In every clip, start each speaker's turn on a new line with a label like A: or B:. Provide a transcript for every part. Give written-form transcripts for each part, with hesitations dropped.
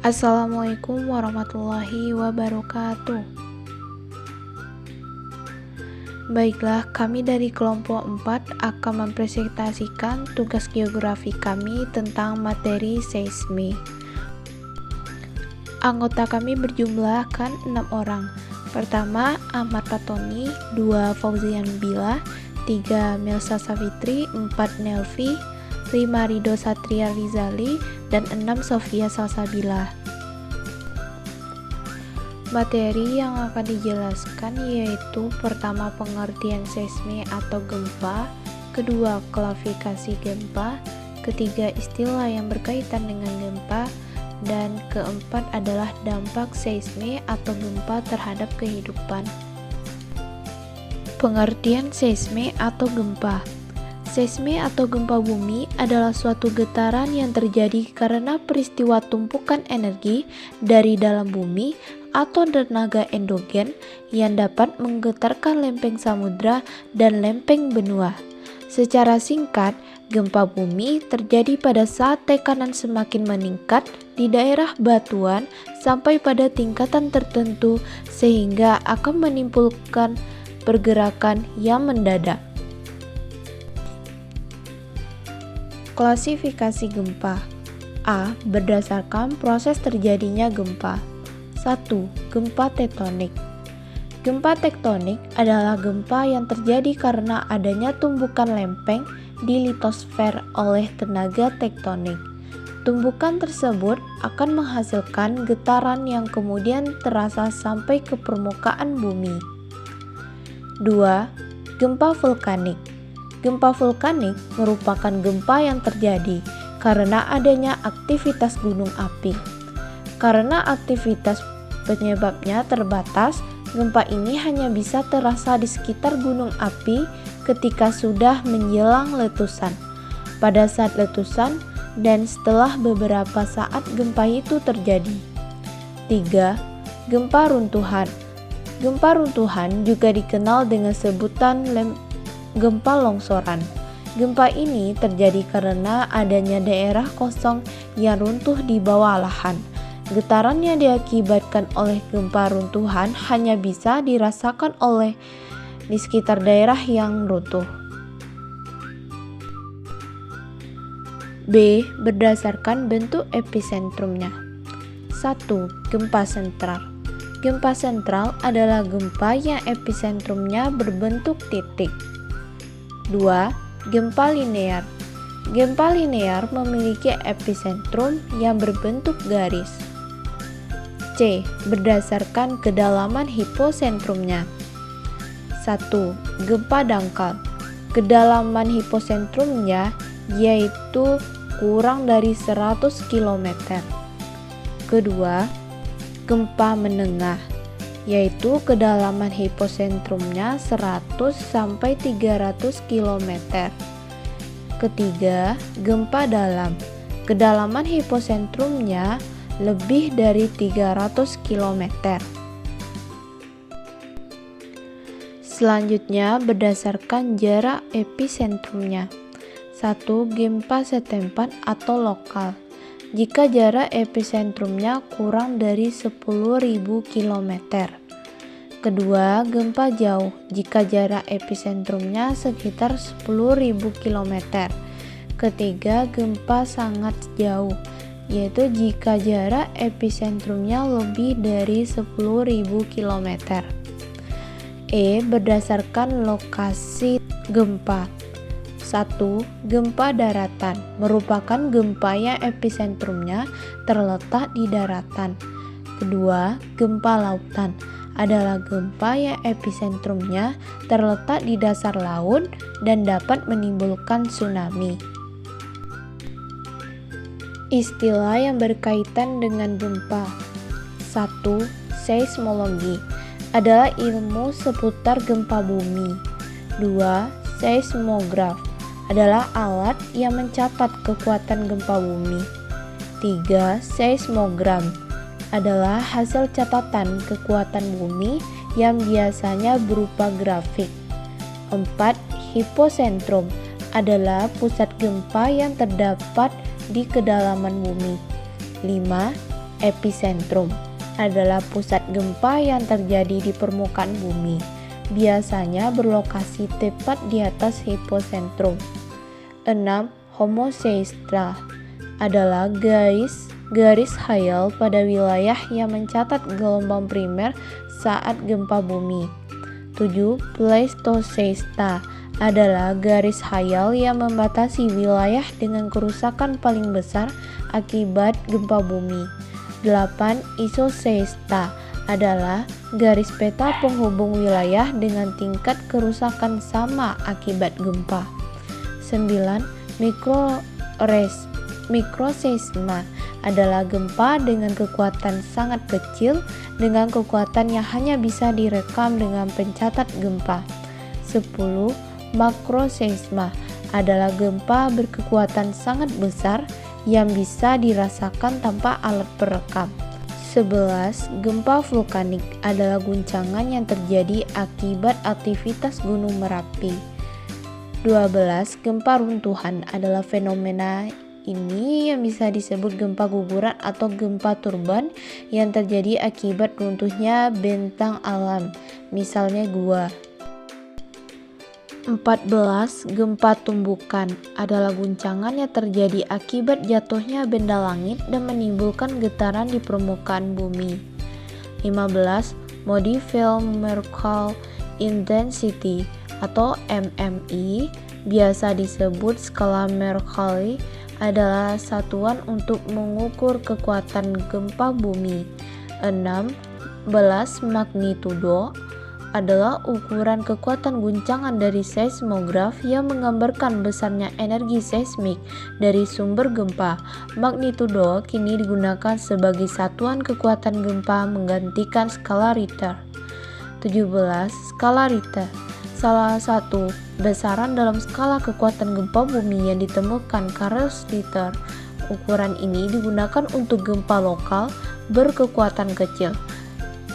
A: Assalamualaikum warahmatullahi wabarakatuh. Baiklah, kami dari kelompok 4 akan mempresentasikan tugas geografi kami tentang materi seismik. Anggota kami berjumlah 6 orang. Pertama, Ahmad Fatoni, 2 Fauzian Bila, 3 Melsa Savitri, 4 Nelvi, 5 Rido Satria Rizali, dan 6 Sofia Salsabila. Materi yang akan dijelaskan yaitu pertama pengertian seismik atau gempa, kedua klasifikasi gempa, ketiga istilah yang berkaitan dengan gempa, dan keempat adalah dampak seismik atau gempa terhadap kehidupan. Pengertian seismik atau gempa. Seismik atau gempa bumi adalah suatu getaran yang terjadi karena peristiwa tumpukan energi dari dalam bumi atau tenaga endogen yang dapat menggetarkan lempeng samudra dan lempeng benua. Secara singkat, gempa bumi terjadi pada saat tekanan semakin meningkat di daerah batuan sampai pada tingkatan tertentu sehingga akan menimbulkan pergerakan yang mendadak. Klasifikasi gempa. A. Berdasarkan proses terjadinya gempa. 1. Gempa tektonik. Gempa tektonik adalah gempa yang terjadi karena adanya tumbukan lempeng di litosfer oleh tenaga tektonik. Tumbukan tersebut akan menghasilkan getaran yang kemudian terasa sampai ke permukaan bumi. 2. Gempa vulkanik. Gempa vulkanik merupakan gempa yang terjadi karena adanya aktivitas gunung api. Karena aktivitas penyebabnya terbatas, gempa ini hanya bisa terasa di sekitar gunung api ketika sudah menjelang letusan, pada saat letusan, dan setelah beberapa saat gempa itu terjadi. 3. Gempa runtuhan. Gempa runtuhan juga dikenal dengan sebutan gempa longsoran. Gempa ini terjadi karena adanya daerah kosong yang runtuh di bawah lahan. Getaran yang diakibatkan oleh gempa runtuhan hanya bisa dirasakan oleh di sekitar daerah yang runtuh. B. Berdasarkan bentuk episentrumnya. 1. Gempa sentral. Gempa sentral adalah gempa yang episentrumnya berbentuk titik. 2. Gempa linear. Gempa linear memiliki epicentrum yang berbentuk garis. C. Berdasarkan kedalaman hiposentrumnya. 1. Gempa dangkal. Kedalaman hiposentrumnya yaitu kurang dari 100 km. Kedua, gempa menengah, yaitu kedalaman hiposentrumnya 100 sampai 300 km. Ketiga, gempa dalam. Kedalaman hiposentrumnya lebih dari 300 km. Selanjutnya berdasarkan jarak episentrumnya. 1. Gempa setempat atau lokal. Jika jarak episentrumnya kurang dari 10.000 km. Kedua, gempa jauh jika jarak episentrumnya sekitar 10.000 km. Ketiga, gempa sangat jauh, yaitu jika jarak episentrumnya lebih dari 10.000 km. E. Berdasarkan lokasi gempa. 1. Gempa daratan merupakan gempa yang episentrumnya terletak di daratan. Kedua, gempa lautan adalah gempa yang episentrumnya terletak di dasar laut dan dapat menimbulkan tsunami. Istilah yang berkaitan dengan gempa. 1. Seismologi adalah ilmu seputar gempa bumi. 2. Seismograf adalah alat yang mencatat kekuatan gempa bumi. 3. Seismogram adalah hasil catatan kekuatan bumi yang biasanya berupa grafik. 4. Hiposentrum adalah pusat gempa yang terdapat di kedalaman bumi. 5. Epicentrum adalah pusat gempa yang terjadi di permukaan bumi, biasanya berlokasi tepat di atas hipocentrum. 6. Homoseistra adalah garis khayal pada wilayah yang mencatat gelombang primer saat gempa bumi. 7. Pleistoseista adalah garis khayal yang membatasi wilayah dengan kerusakan paling besar akibat gempa bumi. 8. Isoseista adalah garis peta penghubung wilayah dengan tingkat kerusakan sama akibat gempa. 9. Mikroseisma adalah gempa dengan kekuatan sangat kecil dengan kekuatan yang hanya bisa direkam dengan pencatat gempa. 10. Makroseisma adalah gempa berkekuatan sangat besar yang bisa dirasakan tanpa alat perekam. 11. Gempa vulkanik adalah guncangan yang terjadi akibat aktivitas Gunung Merapi. 12. Gempa runtuhan adalah fenomena ini yang bisa disebut gempa guguran atau gempa turban yang terjadi akibat runtuhnya bentang alam, misalnya gua. 14. Gempa tumbukan adalah guncangan yang terjadi akibat jatuhnya benda langit dan menimbulkan getaran di permukaan bumi. 15. Modified Mercalli Intensity atau MMI, biasa disebut skala Mercalli, adalah satuan untuk mengukur kekuatan gempa bumi. 16. Magnitudo adalah ukuran kekuatan guncangan dari seismograf yang menggambarkan besarnya energi seismik dari sumber gempa. Magnitudo kini digunakan sebagai satuan kekuatan gempa menggantikan skala Richter. 17. Skala Richter salah satu besaran dalam skala kekuatan gempa bumi yang ditemukan Carl Richter. Ukuran ini digunakan untuk gempa lokal berkekuatan kecil.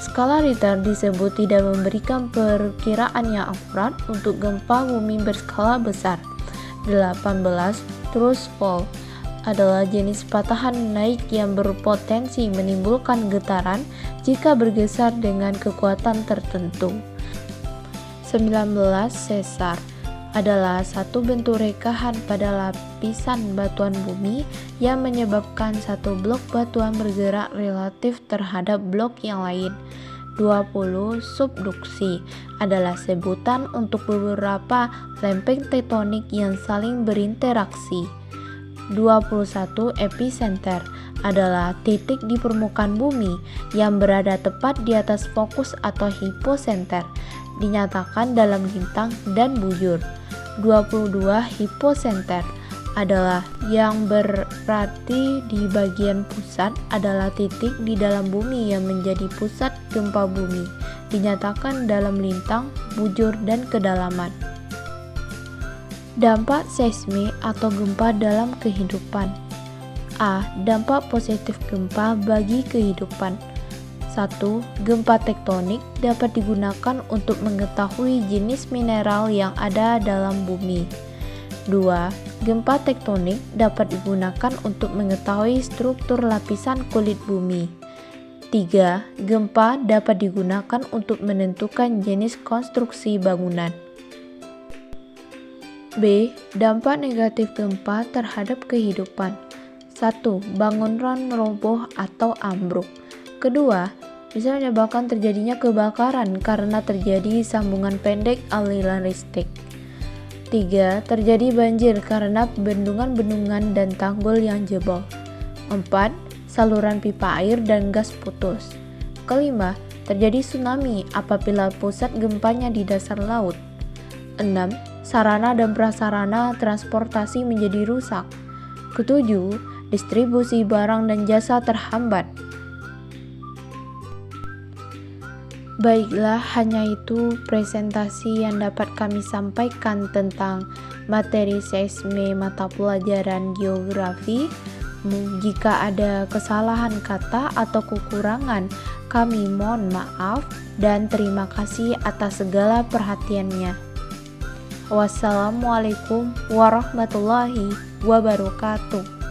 A: Skala Richter disebut tidak memberikan perkiraan yang akurat untuk gempa bumi berskala besar. 18. Thrust fault adalah jenis patahan naik yang berpotensi menimbulkan getaran jika bergeser dengan kekuatan tertentu. 19. Sesar adalah satu bentuk rekahan pada lapisan batuan bumi yang menyebabkan satu blok batuan bergerak relatif terhadap blok yang lain. 20. Subduksi adalah sebutan untuk beberapa lempeng tektonik yang saling berinteraksi. 21. Epicenter adalah titik di permukaan bumi yang berada tepat di atas fokus atau hipocenter, dinyatakan dalam lintang dan bujur. 22. Hipocenter adalah yang berarti di bagian pusat adalah titik di dalam bumi yang menjadi pusat gempa bumi, dinyatakan dalam lintang, bujur, dan kedalaman. Dampak seismik atau gempa dalam kehidupan. A. Dampak positif gempa bagi kehidupan. 1. Gempa tektonik dapat digunakan untuk mengetahui jenis mineral yang ada dalam bumi. 2. Gempa tektonik dapat digunakan untuk mengetahui struktur lapisan kulit bumi. 3. Gempa dapat digunakan untuk menentukan jenis konstruksi bangunan. B. Dampak negatif gempa terhadap kehidupan. 1. Bangunan roboh atau ambruk. Kedua, bisa menyebabkan terjadinya kebakaran karena terjadi sambungan pendek aliran listrik. 3. Terjadi banjir karena bendungan-bendungan dan tanggul yang jebol. 4. Saluran pipa air dan gas putus. Kelima, terjadi tsunami apabila pusat gempanya di dasar laut. 6. Sarana dan prasarana transportasi menjadi rusak. Ketujuh, distribusi barang dan jasa terhambat. Baiklah, hanya itu presentasi yang dapat kami sampaikan tentang materi seisme mata pelajaran geografi. Jika ada kesalahan kata atau kekurangan, kami mohon maaf dan terima kasih atas segala perhatiannya. Wassalamualaikum warahmatullahi wabarakatuh.